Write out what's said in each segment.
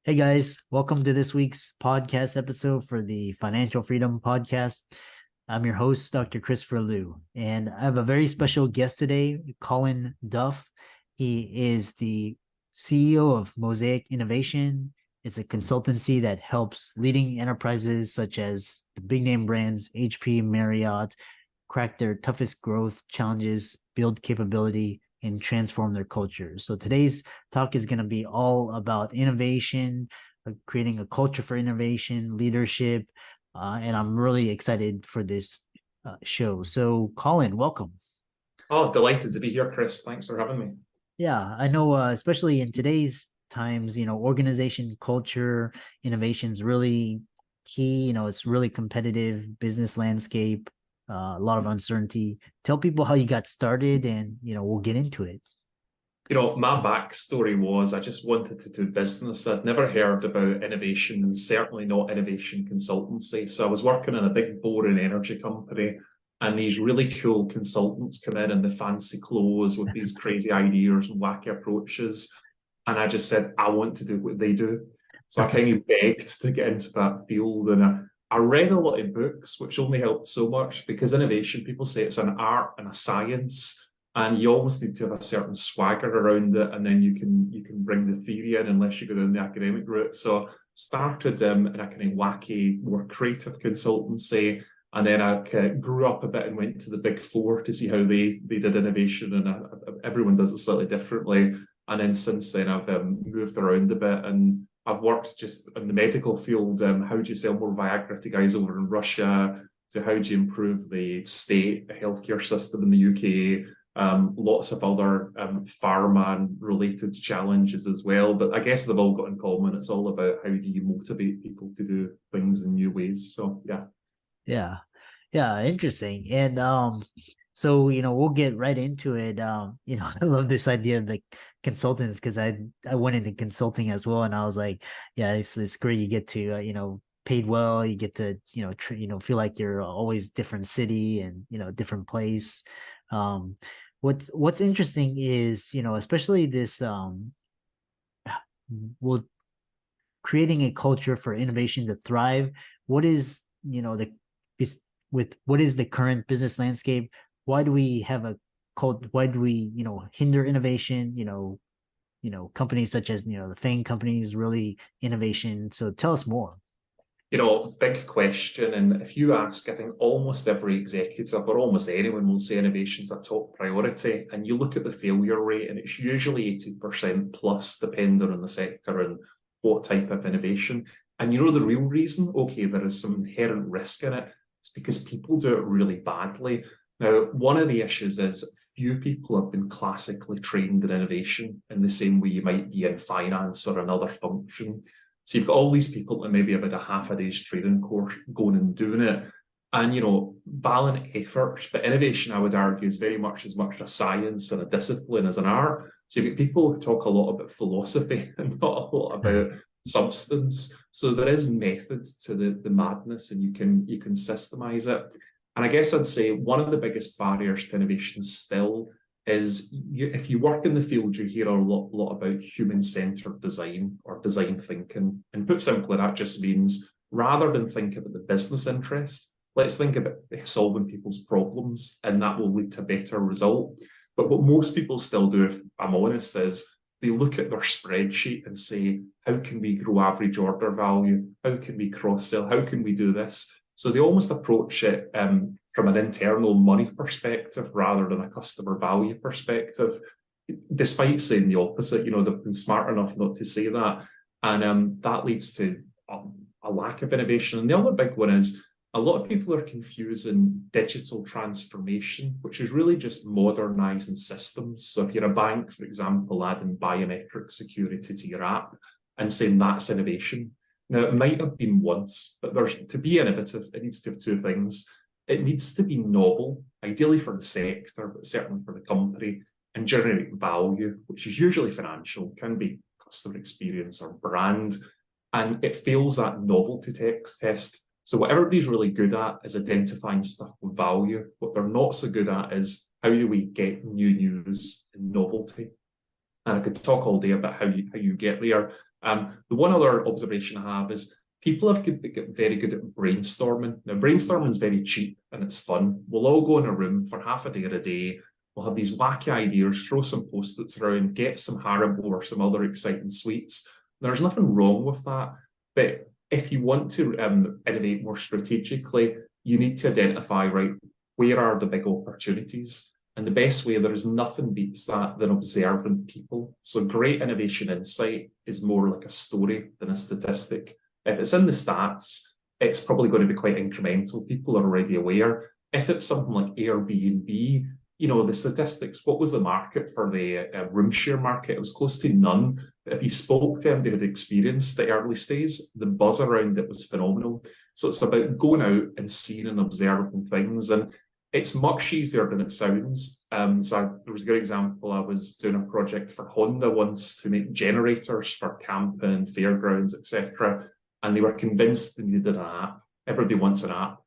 Hey guys, welcome to this week's podcast episode for the Financial Freedom Podcast. I'm your host, Dr. Christopher Liu, and I have a very special guest today, Colin Duff. He is the CEO of Mosaic Innovation. It's a consultancy that helps leading enterprises such as the big name brands HP, Marriott, crack their toughest growth challenges, build capability, and transform their culture. So today's talk is going to be all about innovation, creating a culture for innovation, leadership, and I'm really excited for this show. So, Colin, welcome. Oh, delighted to be here, Chris. Thanks for having me. Yeah, I know, especially in today's times, organization culture, innovation is really key. It's really competitive business landscape, a lot of uncertainty. Tell people how you got started, and we'll get into it. My backstory was I just wanted to do business. I'd never heard about innovation and certainly not innovation consultancy. So I was working in a big boring energy company, and these really cool consultants come in the fancy clothes with these crazy ideas and wacky approaches. And I just said, I want to do what they do. So I kind of begged to get into that field. And I read a lot of books, which only helped so much because innovation, people say it's an art and a science. And you almost need to have a certain swagger around it, and then you can bring the theory in unless you go down the academic route. So started in a kind of wacky, more creative consultancy, and then I grew up a bit and went to the Big Four to see how they did innovation, and everyone does it slightly differently. And then since then, I've moved around a bit, and I've worked just in the medical field. How do you sell more Viagra to guys over in Russia? To how do you improve the state healthcare system in the UK? Lots of other pharma and related challenges as well. But I guess they've all got in common. It's all about how do you motivate people to do things in new ways. So yeah. Yeah, interesting. And so we'll get right into it. I love this idea of the consultants because I went into consulting as well, and I was like, yeah, it's great. You get to paid well. You get to feel like you're always different city and different place. um what's interesting is especially this well, creating a culture for innovation to thrive. What is the with what is the current business landscape? Why do we have a cult? Why do we hinder innovation? Companies such as the FANG companies really innovation. So tell us more. Big question. And if you ask, I think almost every executive or almost anyone will say innovation's a top priority. And you look at the failure rate, and it's usually 80% plus, depending on the sector and what type of innovation. And the real reason, okay, there is some inherent risk in it. It's because people do it really badly. Now, one of the issues is few people have been classically trained in innovation in the same way you might be in finance or another function. So you've got all these people that maybe about a half a day's training course going and doing it. And, valiant efforts, but innovation, I would argue, is very much as much a science and a discipline as an art. So you've got people who talk a lot about philosophy and not a lot about substance. So there is method to the madness, and you can systemize it. And I guess I'd say one of the biggest barriers to innovation still is if you work in the field, you hear a lot about human-centered design or design thinking. And put simply, that just means rather than think about the business interest, let's think about solving people's problems, and that will lead to a better result. But what most people still do, if I'm honest, is they look at their spreadsheet and say, how can we grow average order value? How can we cross-sell? How can we do this? So they almost approach it from an internal money perspective rather than a customer value perspective, despite saying the opposite. They've been smart enough not to say that. And that leads to a lack of innovation. And the other big one is a lot of people are confusing digital transformation, which is really just modernizing systems. So if you're a bank, for example, adding biometric security to your app and saying that's innovation. Now, it might have been once, but to be innovative, it needs to have two things. It needs to be novel, ideally for the sector, but certainly for the company, and generate value, which is usually financial, can be customer experience or brand. And it fails that novelty test. So what everybody's really good at is identifying stuff with value. What they're not so good at is how do we get new news and novelty. And I could talk all day about how you get there. The one other observation I have is people have get very good at brainstorming. Now, brainstorming is very cheap and it's fun. We'll all go in a room for half a day or a day. We'll have these wacky ideas, throw some post-its around, get some Haribo or some other exciting sweets. There's nothing wrong with that. But if you want to innovate more strategically, you need to identify, right, where are the big opportunities? And the best way, there is nothing beats that than observing people. So great innovation insight is more like a story than a statistic. If it's in the stats, it's probably going to be quite incremental. People are already aware. If it's something like Airbnb, you know, the statistics, what was the market for the room share market? It was close to none. But if you spoke to them, they had experienced the early stages, the buzz around it was phenomenal. So it's about going out and seeing and observing things. And it's much easier than it sounds. There was a good example. I was doing a project for Honda once to make generators for camping, fairgrounds, etc. And they were convinced they needed an app. Everybody wants an app.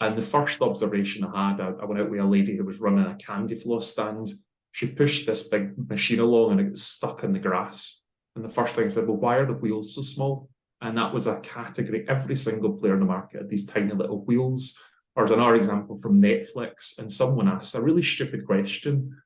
And the first observation I had, I went out with a lady who was running a candy floss stand. She pushed this big machine along and it got stuck in the grass. And the first thing I said, well, why are the wheels so small? And that was a category. Every single player in the market had these tiny little wheels. Or as another example from Netflix, and someone asked a really stupid question: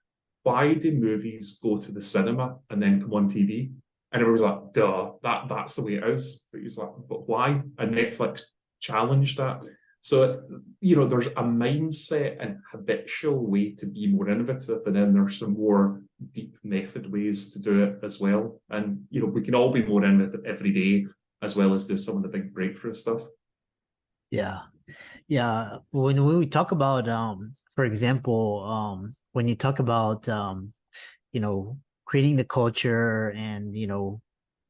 why do movies go to the cinema and then come on TV? And everyone was like, duh, that's the way it is. But he's like, but why? And Netflix challenged that. So, you know, there's a mindset and habitual way to be more innovative, and then there's some more deep method ways to do it as well. And, you know, we can all be more innovative every day, as well as do some of the big breakthrough stuff. Yeah. Yeah. When we talk about, for example, when you talk about, you know, creating the culture and, you know,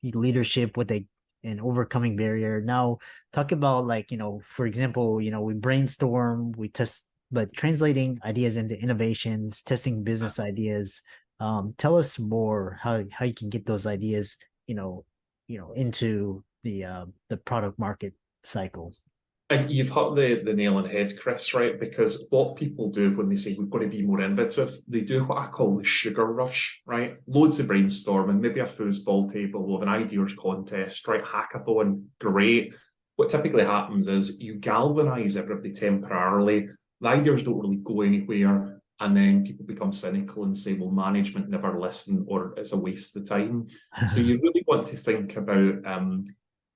leadership with an overcoming barrier. Now, talk about, like, you know, for example, you know, we brainstorm, we test, but translating ideas into innovations, testing business ideas. Tell us more how you can get those ideas, into the product market cycle. And you've hit the nail on the head, Chris, right? Because what people do when they say we've got to be more innovative, they do what I call the sugar rush, right? Loads of brainstorming, maybe a foosball table, we'll have an ideas contest, right? Hackathon, great. What typically happens is you galvanize everybody temporarily. The ideas don't really go anywhere. And then people become cynical and say, well, management never listen, or it's a waste of time. So you really want to think about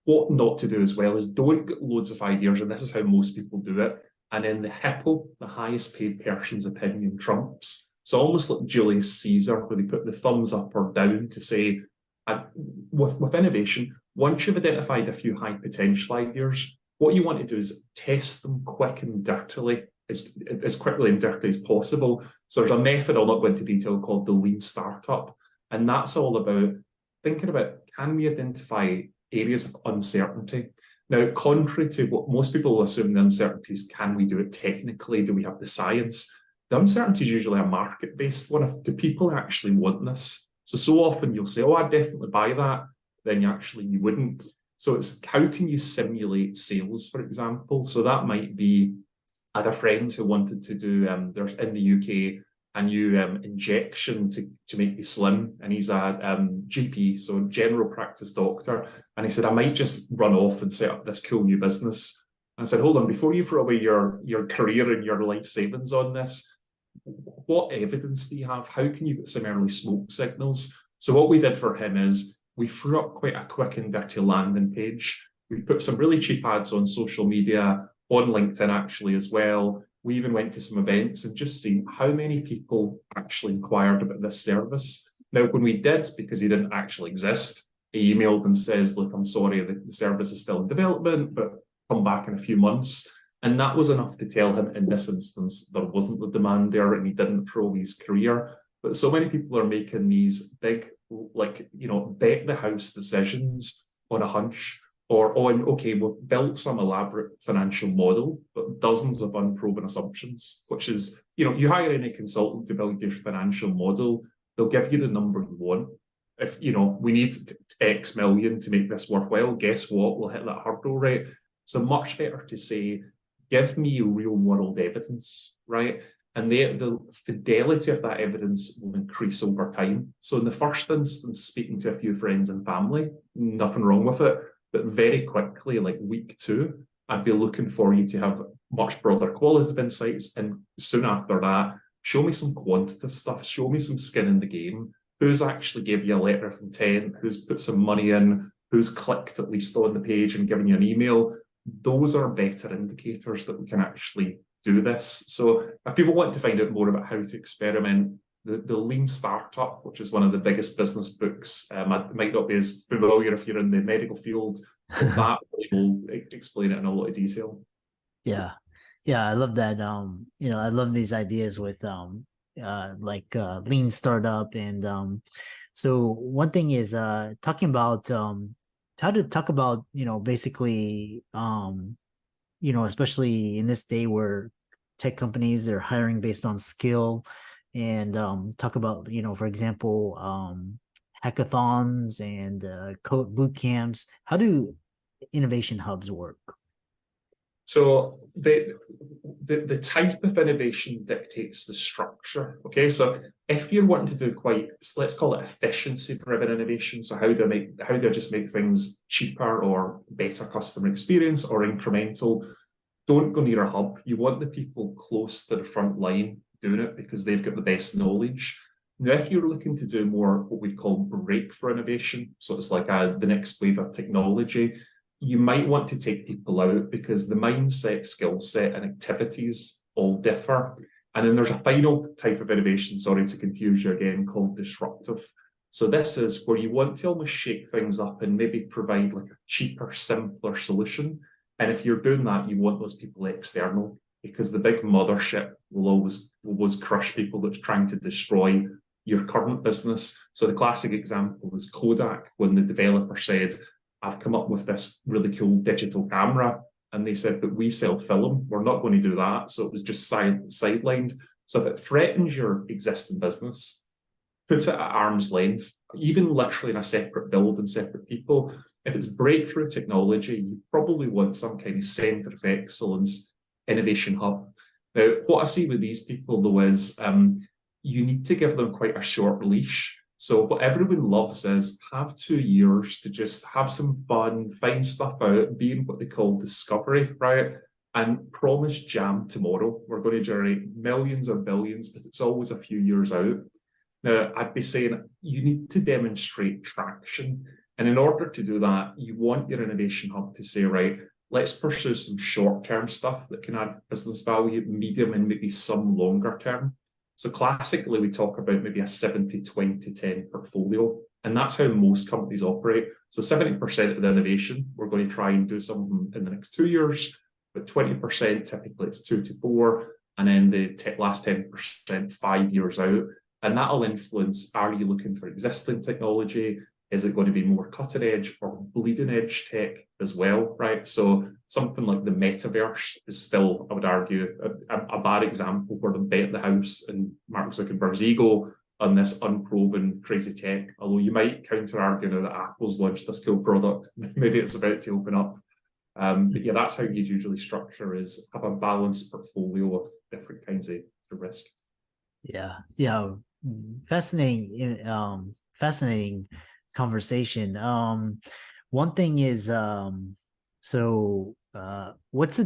what not to do as well is don't get loads of ideas, and this is how most people do it. And then the hippo, the highest paid person's opinion, trumps. So almost like Julius Caesar, where they put the thumbs up or down to say, with innovation, once you've identified a few high potential ideas, what you want to do is test them quick and dirtily, as quickly and dirtily as possible. So there's a method I'll not go into detail called the lean startup. And that's all about thinking about, can we identify areas of uncertainty? Now, contrary to what most people assume, the uncertainty is, can we do it technically? Do we have the science? The uncertainty is usually a market-based one. Do people actually want this? So often you'll say, oh, I'd definitely buy that. Then you wouldn't. So it's, how can you simulate sales, for example? So that might be, I had a friend who wanted to do, there's in the UK, a new injection to make you slim. And he's a GP, so general practice doctor. And he said, I might just run off and set up this cool new business. And I said, hold on, before you throw away your career and your life savings on this, what evidence do you have? How can you get some early smoke signals? So what we did for him is we threw up quite a quick and dirty landing page. We put some really cheap ads on social media, on LinkedIn actually as well. We even went to some events and just seen how many people actually inquired about this service. Now, when we did, because he didn't actually exist, he emailed and says, look, I'm sorry, the service is still in development, but come back in a few months. And that was enough to tell him in this instance, there wasn't the demand there and he didn't throw his career. But so many people are making these big, like, bet the house decisions on a hunch, or on, okay, we've built some elaborate financial model, but dozens of unproven assumptions, which is, you hire any consultant to build your financial model, they'll give you the number you want. If, we need X million to make this worthwhile, guess what? We'll hit that hurdle rate. So much better to say, give me real world evidence, right? and the fidelity of that evidence will increase over time. So in the first instance, speaking to a few friends and family, nothing wrong with it, but very quickly, like week 2, I'd be looking for you to have much broader qualitative insights, and soon after that, show me some quantitative stuff, show me some skin in the game. Who's actually gave you a letter of intent, who's put some money in, who's clicked at least on the page and given you an email. Those are better indicators that we can actually do this. So if people want to find out more about how to experiment, the Lean Startup, which is one of the biggest business books, might not be as familiar if you're in the medical field, but that will explain it in a lot of detail. Yeah. I love that. I love these ideas with lean startup. And so one thing is talking about how to talk about, basically, especially in this day where tech companies are hiring based on skill, and talk about, for example, hackathons and code boot camps. How do innovation hubs work? So the type of innovation dictates the structure. Okay, so if you're wanting to do quite, let's call it efficiency-driven innovation, so how do I just make things cheaper or better customer experience or incremental, don't go near a hub. You want the people close to the front line doing it because they've got the best knowledge. Now, if you're looking to do more what we call breakthrough innovation, so it's like the next wave of technology, you might want to take people out because the mindset, skill set, and activities all differ. And then there's a final type of innovation, sorry to confuse you again, called disruptive. So this is where you want to almost shake things up and maybe provide like a cheaper, simpler solution. And if you're doing that, you want those people external, because the big mothership will always crush people that's trying to destroy your current business. So the classic example is Kodak, when the developer said, I've come up with this really cool digital camera. And they said, but we sell film. We're not going to do that. So it was just sidelined. So if it threatens your existing business, put it at arm's length, even literally in a separate building, separate people. If it's breakthrough technology, you probably want some kind of center of excellence, innovation hub. Now, what I see with these people, though, is you need to give them quite a short leash. So what everyone loves is have 2 years to just have some fun, find stuff out, be in what they call discovery, right? And promise jam tomorrow. We're going to generate millions or billions, but it's always a few years out. Now, I'd be saying you need to demonstrate traction. And in order to do that, you want your innovation hub to say, right, let's pursue some short-term stuff that can add business value, medium, and maybe some longer term. So classically, we talk about maybe a 70-20-10 portfolio, and that's how most companies operate. So 70% of the innovation, we're going to try and do something in the next 2 years, but 20% typically it's 2 to 4, and then the last 10% 5 years out. And that'll influence, are you looking for existing technology? Is it going to be more cutting edge or bleeding edge tech as well, right? So something like the metaverse is still, I would argue, a bad example where they bet the house and Mark Zuckerberg's ego on this unproven crazy tech. Although you might counter argue now that Apple's launched this cool product, maybe it's about to open up. But yeah, that's how you usually structure, is have a balanced portfolio of different kinds of risk. Yeah. Fascinating. Fascinating conversation. One thing is, what's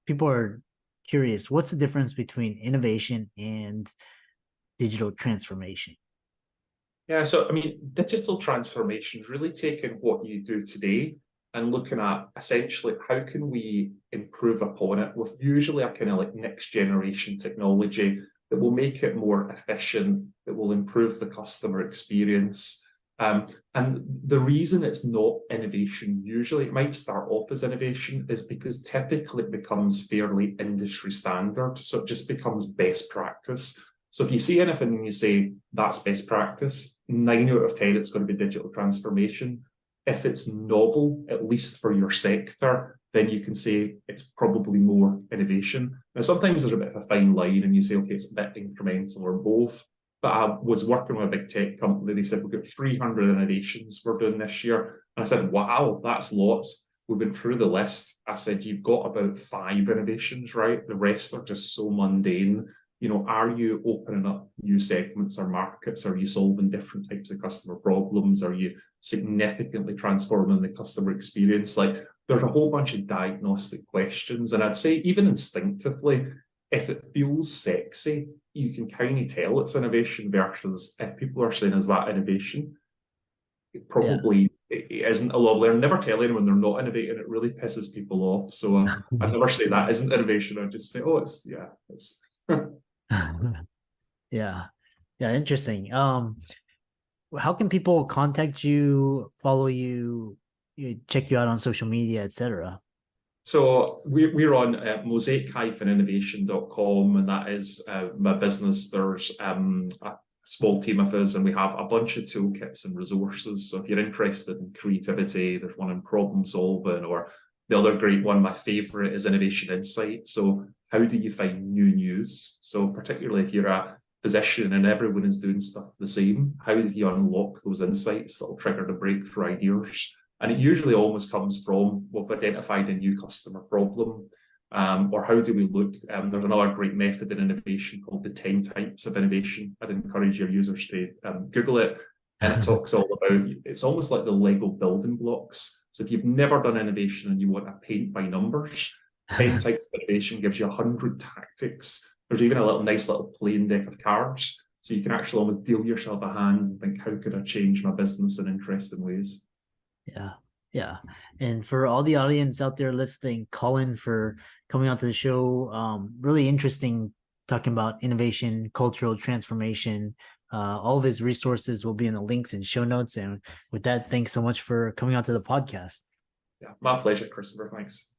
people are curious, what's the difference between innovation and digital transformation? Yeah, so I mean, digital transformation is really taking what you do today and looking at essentially how can we improve upon it with usually a kind of like next generation technology that will make it more efficient, that will improve the customer experience. And the reason it's not innovation, usually it might start off as innovation, is because typically it becomes fairly industry standard. So it just becomes best practice. So if you see anything and you say that's best practice, 9 out of 10 it's going to be digital transformation. If it's novel, at least for your sector, then you can say it's probably more innovation. Now, sometimes there's a bit of a fine line and you say, okay, it's a bit incremental or both. But I was working with a big tech company. They said, we've got 300 innovations we're doing this year. And I said, wow, that's lots. we went through the list. I said, you've got about 5 innovations, right? The rest are just so mundane. You know, are you opening up new segments or markets? Are you solving different types of customer problems? Are you significantly transforming the customer experience? Like, there's a whole bunch of diagnostic questions. And I'd say even instinctively, if it feels sexy, you can kind of tell it's innovation, versus if people are saying, is that innovation? It probably it isn't. Although they're never telling when they're not innovating, it really pisses people off. So I never say that isn't innovation. I just say, oh, it's Yeah. Yeah, interesting. How can people contact you, follow you, check you out on social media, etc.? So we're on mosaic-innovation.com, and that is my business. There's a small team of us, and we have a bunch of toolkits and resources. So if you're interested in creativity, there's one in problem solving, or the other great one, my favorite, is innovation insight. So how do you find new news? So particularly if you're a physician and everyone is doing stuff the same, how do you unlock those insights that will trigger the breakthrough ideas? And it usually almost comes from, we've identified a new customer problem, or how do we look? There's another great method in innovation called the 10 types of innovation. I'd encourage your users to Google it. And it talks all about, it's almost like the Lego building blocks. So if you've never done innovation and you want to paint by numbers, 10 types of innovation gives you 100 tactics. There's even a nice little plain deck of cards. So you can actually almost deal yourself a hand and think, how could I change my business in interesting ways? Yeah. Yeah. And for all the audience out there listening, Colin for coming out to the show. Really interesting talking about innovation, cultural transformation. All of his resources will be in the links and show notes. And with that, thanks so much for coming out to the podcast. Yeah, my pleasure, Christopher. Thanks.